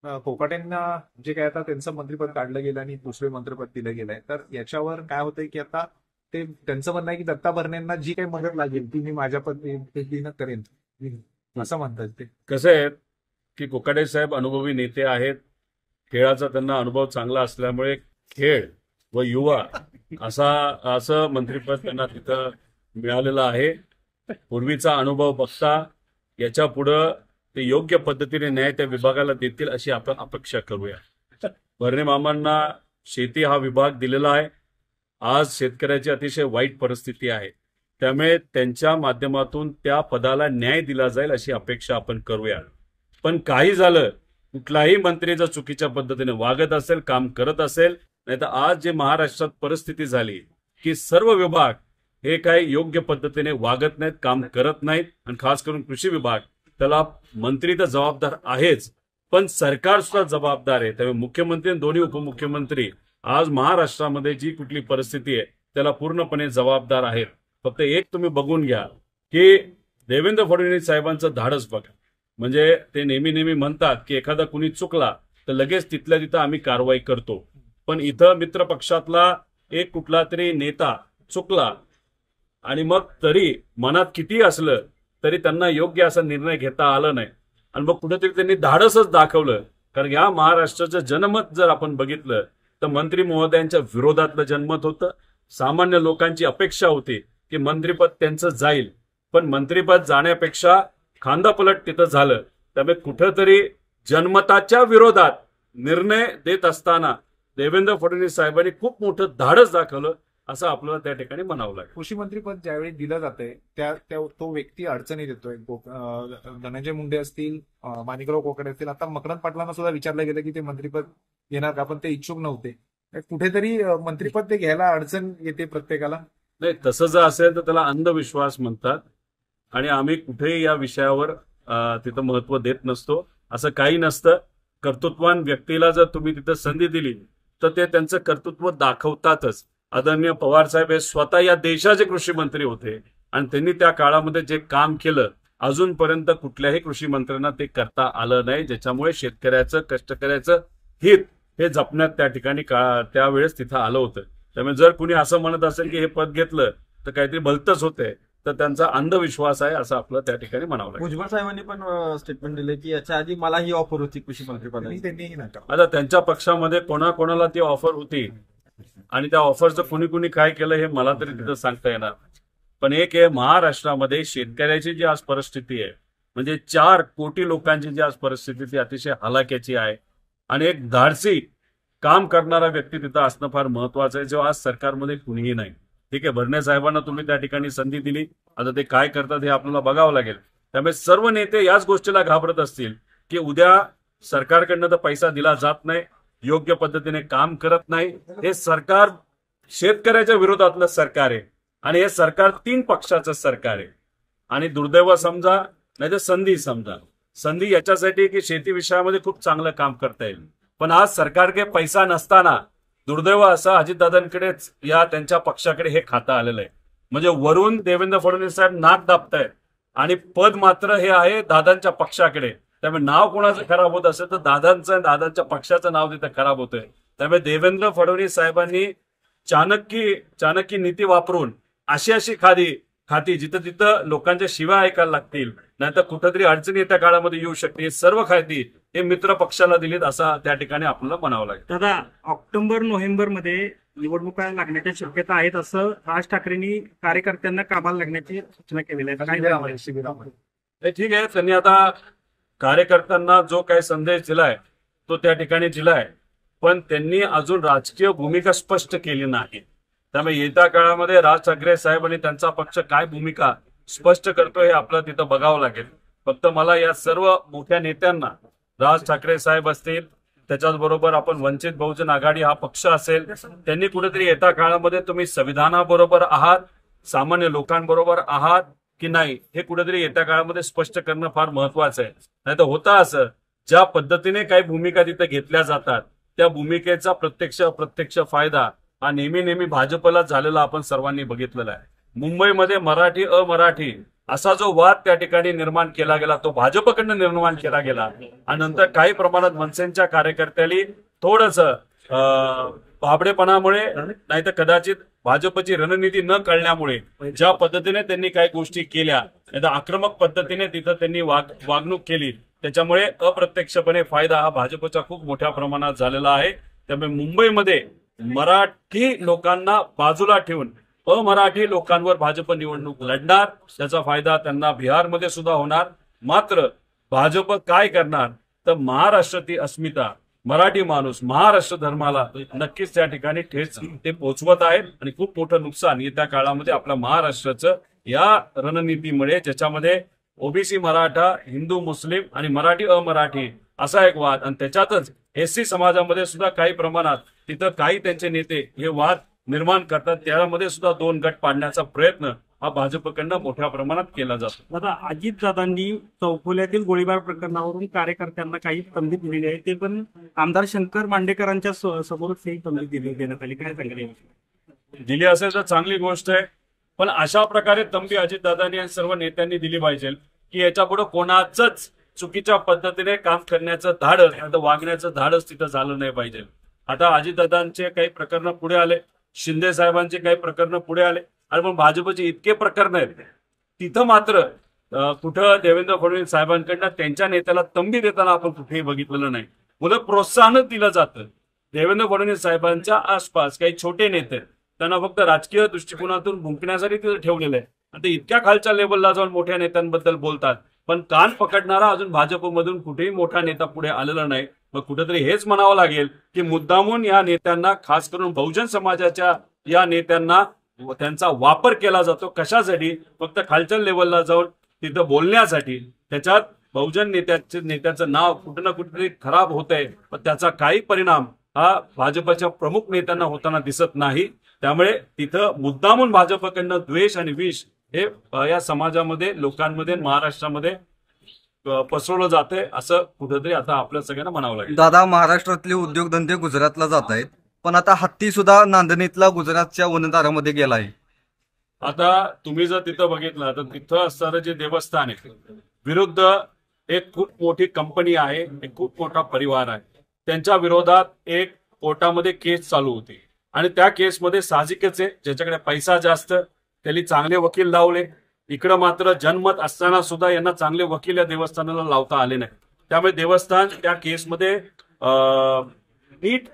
कोकाटेंना जे काय आता त्यांचं मंत्रिपद काढलं गेलं आणि दुसरे मंत्रिपद दिलं गेलंय, तर याच्यावर काय होतंय की आता ते त्यांचं म्हणणं आहे की दत्ता भरणेंना जी काही मदत लागेल ती मी माझ्या पद्धतीनं करेन, असं म्हणतात ते. कसं आहे की कोकाटे साहेब अनुभवी नेते आहेत. खेळाचा त्यांना अनुभव चांगला असल्यामुळे खेळ व युवा असं मंत्रिपद त्यांना तिथं मिळालेलं आहे. पूर्वीचा अनुभव बघता याच्या पुढं ते योग्य पद्धतीने न्याय त्या विभागाला देतील अशी आपण अपेक्षा करूया. भरणे मामांना शेती हा विभाग दिलेला आहे. आज शेतकऱ्याची अतिशय वाईट परिस्थिती आहे, त्यामुळे त्यांच्या माध्यमातून त्या पदाला न्याय दिला जाईल अशी अपेक्षा आपण करूया. पण काही झालं, कुठलाही मंत्री जर चुकीच्या पद्धतीने वागत असेल, काम करत असेल, नाही तर आज जे महाराष्ट्रात परिस्थिती झाली की सर्व विभाग हे काही योग्य पद्धतीने वागत नाहीत, काम करत नाहीत, आणि खास करून कृषी विभाग, त्याला मंत्री तर जबाबदार आहेच, पण सरकार सुद्धा जबाबदार आहे. त्यामुळे मुख्यमंत्री आणि दोन्ही उपमुख्यमंत्री आज महाराष्ट्रामध्ये जी कुठली परिस्थिती आहे त्याला पूर्णपणे जबाबदार आहेत. फक्त एक तुम्ही बघून घ्या की देवेंद्र फडणवीस साहेबांचं धाडस बघा. म्हणजे ते नेहमी म्हणतात की एखादा कुणी चुकला तर लगेच तिथल्या तिथं आम्ही कारवाई करतो, पण इथं मित्र पक्षातला एक कुठला तरी नेता चुकला आणि मग तरी मनात किती असलं तरी त्यांना योग्य असा निर्णय घेता आला नाही, आणि मग कुठेतरी त्यांनी धाडसच दाखवलं. कारण या महाराष्ट्राचं जनमत जर आपण बघितलं तर मंत्री महोदयांच्या विरोधातलं जनमत होतं. सामान्य लोकांची अपेक्षा होती की मंत्रिपद त्यांचं जाईल, पण मंत्रिपद जाण्यापेक्षा खांदापलट तिथं झालं. त्यामुळे कुठंतरी जनमताच्या विरोधात निर्णय देत असताना देवेंद्र फडणवीस साहेबांनी खूप मोठं धाडस दाखवलं असं आपल्याला त्या ठिकाणी म्हणावं लागेल. कृषी मंत्रिपद ज्यावेळी दिलं जातंय तो व्यक्ती अडचणीत येतोय. धनंजय मुंडे असतील, माणिकराव कोकाटे असतील, आता मकरंद पाटलांना सुद्धा विचारलं गेलं की ते मंत्रिपद घेणार का, पण ते इच्छुक नव्हते. कुठेतरी मंत्रिपद ते घ्यायला अडचण येते प्रत्येकाला. नाही, तसं जर असेल तर त्याला अंधविश्वास म्हणतात, आणि आम्ही कुठेही या विषयावर तिथं महत्व देत नसतो. असं काही नसतं. कर्तृत्वान व्यक्तीला जर तुम्ही तिथं संधी दिली तर ते त्यांचं कर्तृत्व दाखवतातच. आदरणीय पवार साहेब हे स्वतः या देशाचे कृषी मंत्री होते, आणि त्यांनी त्या काळामध्ये जे काम केलं अजूनपर्यंत कुठल्याही कृषी मंत्र्यांना ते करता आलं नाही, ज्याच्यामुळे शेतकऱ्याचं, कष्टकऱ्याचं हित हे जपण्यात त्या ठिकाणी त्यावेळेस तिथं आलं होतं. त्यामुळे जर कुणी असं म्हणत असेल की हे पद घेतलं तर काहीतरी भलतंच होतंय, तर त्यांचा अंधविश्वास आहे असं आपलं त्या ठिकाणी म्हणावं लागेल. भुजबळ साहेबांनी पण स्टेटमेंट दिले की याच्या आधी मला ही ऑफर होती कृषी मंत्री पदाची. त्यांनीही नाकारलं. आता त्यांच्या पक्षामध्ये कोणाकोणाला ती ऑफर होती आणि त्या ऑफरचं कुणी काय केलं हे मला तरी तिथं सांगता येणार. पण एक आहे, महाराष्ट्रामध्ये शेतकऱ्याची जी आज परिस्थिती आहे, म्हणजे 4 कोटी लोकांची जी आज परिस्थिती ती अतिशय हलाख्याची आहे, आणि एक धाडसी काम करणारा व्यक्ती तिथं असणं फार महत्वाचं आहे, जो आज सरकारमध्ये कुणीही नाही. ठीक आहे, भरणे साहेबांना तुम्ही त्या ठिकाणी संधी दिली, आता ते काय करतात हे आपल्याला बघावं लागेल. त्यामुळे सर्व नेते याच गोष्टीला घाबरत असतील की उद्या सरकारकडनं तर पैसा दिला जात नाही, योग्य पद्धतीने काम करत नाही. हे सरकार शेतकऱ्याच्या विरोधातलं सरकार आहे, आणि हे सरकार 3 पक्षाचं सरकार आहे. आणि दुर्दैव समजा नाही तर संधी समजा. संधी याच्यासाठी की शेती विषयामध्ये खूप चांगलं काम करता येईल, पण आज सरकारकडे पैसा नसताना दुर्दैव असं अजितदादांकडेच या त्यांच्या पक्षाकडे हे खातं आलेलं आहे. म्हणजे वरून देवेंद्र फडणवीस साहेब नाक दाबतायत आणि पद मात्र हे आहे दादांच्या पक्षाकडे. त्यामुळे नाव कोणाचं खराब होत असेल तर दादांच्या पक्षाचं नाव तिथं खराब होतंय. त्यामुळे देवेंद्र फडणवीस साहेबांनी चाणक्य नीती वापरून अशी खाती जिथं तिथं लोकांच्या शिव्या ऐकायला लागतील, नाहीतर कुठंतरी अडचणी येत्या काळामध्ये येऊ शकते, हे सर्व खाती हे मित्र पक्षाला दिलीत असं त्या ठिकाणी आपल्याला म्हणावं लागेल. दादा, ऑक्टोबर-नोव्हेंबर मध्ये निवडणुका लागण्याच्या शक्यता आहेत असं राज ठाकरेंनी कार्यकर्त्यांना कामाला लागण्याची सूचना केलेली आहे. ठीक आहे, त्यांनी आता कार्यकर्त्यांना जो काही संदेश दिलाय तो त्या ठिकाणी दिलाय, पण त्यांनी अजून राजकीय भूमिका स्पष्ट केली नाही. त्यामुळे येत्या काळामध्ये राज ठाकरे साहेब आणि त्यांचा पक्ष काय भूमिका स्पष्ट करतो हे आपल्याला तिथं बघावं लागेल. फक्त मला या सर्व मोठ्या नेत्यांना, राज ठाकरे साहेब असतील, त्याच्याचबरोबर आपण वंचित बहुजन आघाडी हा पक्ष असेल, त्यांनी कुठेतरी येत्या काळामध्ये तुम्ही संविधानाबरोबर आहात, सामान्य लोकांबरोबर आहात की नाही हे कुठेतरी येत्या काळामध्ये स्पष्ट करणं फार महत्वाचं आहे. नाही तर होतं असं, ज्या पद्धतीने काही भूमिका तिथे घेतल्या जातात त्या भूमिकेचा प्रत्यक्ष फायदा हा नेहमी भाजपला झालेला आपण सर्वांनी बघितलेला आहे. मुंबईमध्ये मराठी अमराठी असा जो वाद त्या ठिकाणी निर्माण केला गेला तो भाजपकडनं निर्माण केला गेला आणि नंतर काही प्रमाणात मनसेच्या कार्यकर्त्यांनी थोडस भाबडेपणामुळे नाही तर कदाचित भाजपची रणनीती न कळल्यामुळे ज्या पद्धतीने त्यांनी काही गोष्टी केल्या नाही तर आक्रमक पद्धतीने तिथं त्यांनी वागणूक केली त्याच्यामुळे अप्रत्यक्षपणे फायदा हा भाजपचा खूप मोठ्या प्रमाणात झालेला आहे. त्यामुळे मुंबईमध्ये मराठी लोकांना बाजूला ठेवून अमराठी लोकांवर भाजप निवडणूक लढणार. त्याचा फायदा त्यांना बिहारमध्ये सुद्धा होणार. मात्र भाजप काय करणार तर महाराष्ट्राची अस्मिता मराठी माणूस महाराष्ट्र धर्माला नक्कीच त्या ठिकाणी ठेच ते पोहोचवत आहेत आणि खूप मोठं नुकसान येत्या काळामध्ये आपल्या महाराष्ट्राचं या रणनीतीमुळे ज्याच्यामध्ये ओबीसी मराठा हिंदू मुस्लिम आणि मराठी अमराठी असा एक वाद आणि त्याच्यातच एससी समाजामध्ये सुद्धा काही प्रमाणात तिथं काही त्यांचे नेते हे वाद निर्माण करतात त्यामध्ये सुद्धा दोन गट पाडण्याचा प्रयत्न हा भाजपकडनं मोठ्या प्रमाणात केला जातो. आता अजितदादांनी चौफुल्यातील गोळीबार प्रकरणावरून कार्यकर्त्यांना काही संधी दिलेली आहे ते पण आमदार शंकर मांडेकरांच्या समोरच ही संधी देण्यात आली. काय सांगेल? दिली असेल तर चांगली गोष्ट आहे पण अशा प्रकारे तंबी अजितदादांनी आणि सर्व नेत्यांनी दिली पाहिजे की याच्यापुढे कोणाचंच चुकीच्या पद्धतीने काम करण्याचं धाडस आता वागण्याचं धाडस तिथं झालं नाही पाहिजे. आता अजितदादांचे काही प्रकरण पुढे आले शिंदे साहेबांचे काही प्रकरण पुढे आले आणि पण भाजपचे इतके प्रकरण आहेत तिथं मात्र कुठं देवेंद्र फडणवीस साहेबांकडनं त्यांच्या नेत्याला तंबी देताना आपण कुठेही बघितलेलं नाही. उलट प्रोत्साहनच दिलं जातं. देवेंद्र फडणवीस साहेबांच्या आसपास काही छोटे नेते त्यांना फक्त राजकीय दृष्टिकोनातून भुंकण्यासाठी तिथं ठेवलेलं आहे आणि ते इतक्या खालच्या लेवलला जाऊन मोठ्या नेत्यांबद्दल बोलतात पण कान पकडणारा अजून भाजपमधून कुठेही मोठा नेता पुढे आलेला नाही. मग कुठेतरी हेच म्हणावं लागेल की मुद्दामून या नेत्यांना खास करून बहुजन समाजाच्या या नेत्यांना त्यांचा वापर केला जातो. कशासाठी? फक्त खालच्या लेवलला जाऊन तिथं बोलण्यासाठी. त्याच्यात बहुजन नेत्याचं नाव कुठं ना कुठेतरी खराब होत आहे पण त्याचा काही परिणाम हा भाजपच्या प्रमुख नेत्यांना होताना दिसत नाही. त्यामुळे तिथं मुद्दामून भाजपकडनं द्वेष आणि विष हे या समाजामध्ये लोकांमध्ये महाराष्ट्रामध्ये पसरवलं जाते असं कुठेतरी आता आपल्या सगळ्यांना म्हणावं लागेल. दादा, महाराष्ट्रातले उद्योगधंदे गुजरातला जात आहेत पण आता हत्ती सुद्धा नांदणीतला गुजरातच्या वनदारामध्ये गेला आहे. आता तुम्ही जर तिथं बघितलं तर तिथं असणारं जे देवस्थान आहे विरुद्ध एक खूप मोठी कंपनी आहे एक खूप मोठा परिवार आहे त्यांच्या विरोधात एक कोर्टामध्ये केस चालू होती आणि त्या केसमध्ये साहजिकच आहे ज्याच्याकडे पैसा जास्त त्यांनी चांगले वकील लावले. इकडं मात्र जनमत असताना सुद्धा यांना चांगले वकील या देवस्थानाला लावता आले नाही. त्यामुळे देवस्थान त्या केसमध्ये नीट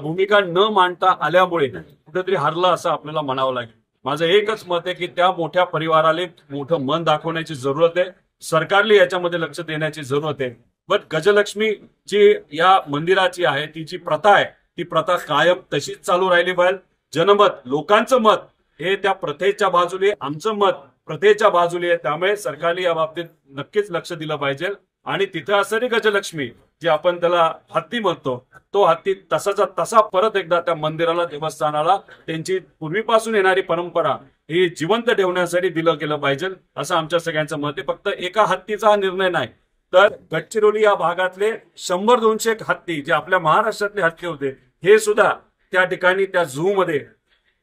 भूमिका न मांडता आल्यामुळे कुठेतरी हरलं असं आपल्याला म्हणावं लागेल. माझं एकच मत आहे की त्या मोठ्या परिवाराला मोठं मन दाखवण्याची जरूरत आहे. सरकारला याच्यामध्ये लक्ष देण्याची जरूरत आहे. पण गजलक्ष्मी जी या मंदिराची आहे ती जी प्रथा आहे ती प्रथा कायम तशीच चालू राहिली पाहिजे. जनमत लोकांचं मत हे त्या प्रथेच्या बाजूने आमचं मत प्रथेच्या बाजूने आहे. त्यामुळे सरकारने या बाबतीत नक्कीच लक्ष दिलं पाहिजे आणि तिथं असणारी गजलक्ष्मी जे आपण त्याला हत्ती म्हणतो तो हत्ती तसाचा तसा परत एकदा त्या मंदिराला देवस्थानाला त्यांची पूर्वीपासून येणारी परंपरा ही जिवंत ठेवण्यासाठी दिलं गेलं पाहिजे असं आमच्या सगळ्यांचं मत आहे. फक्त एका हत्तीचा हा निर्णय नाही तर गडचिरोली या भागातले 100-200 हत्ती जे आपल्या महाराष्ट्रातले हत्ती होते हे सुद्धा त्या ठिकाणी त्या झू मध्ये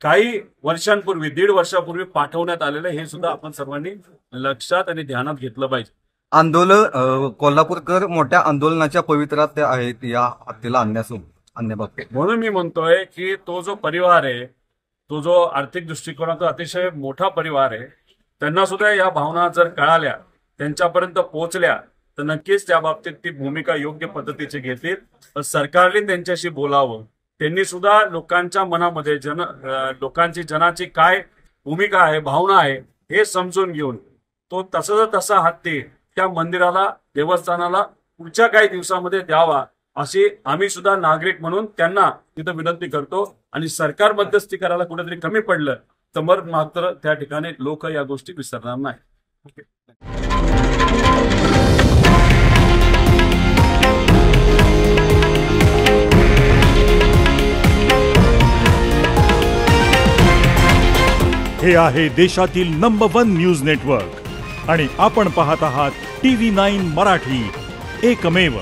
काही वर्षांपूर्वी 1.5 वर्षापूर्वी पाठवण्यात आलेलं हे सुद्धा आपण सर्वांनी लक्षात आणि ध्यानात घेतलं पाहिजे. आंदोलन कोल्हापूरकर मोठ्या आंदोलनाच्या पवित्रात आहेत या हत्तीला आणण्याबाबत. म्हणून मी म्हणतोय की तो जो परिवार आहे तो जो आर्थिक दृष्टिकोनाचा अतिशय मोठा परिवार आहे त्यांना सुद्धा या भावना जर कळाल्या त्यांच्यापर्यंत पोहोचल्या तर नक्कीच त्या बाबतीत ती भूमिका योग्य पद्धतीची घेतील. सरकारने त्यांच्याशी बोलावं. त्यांनी सुद्धा लोकांच्या मनामध्ये लोकांची जनाची काय भूमिका आहे भावना आहे हे समजून घेऊन तो तसा हत्ती त्या मंदिराला देवस्थानाला पुढच्या काही दिवसामध्ये द्यावा अशी आम्ही सुद्धा नागरिक म्हणून त्यांना तिथं विनंती करतो. आणि सरकार मध्यस्थी करायला कुठेतरी कमी पडलं तर मग मात्र त्या ठिकाणी लोक या गोष्टी विसरणार नाही. हे आहे देशातील नंबर 1 न्यूज नेटवर्क आणि आपण पाहत आहात TV9 मराठी, एकमेव.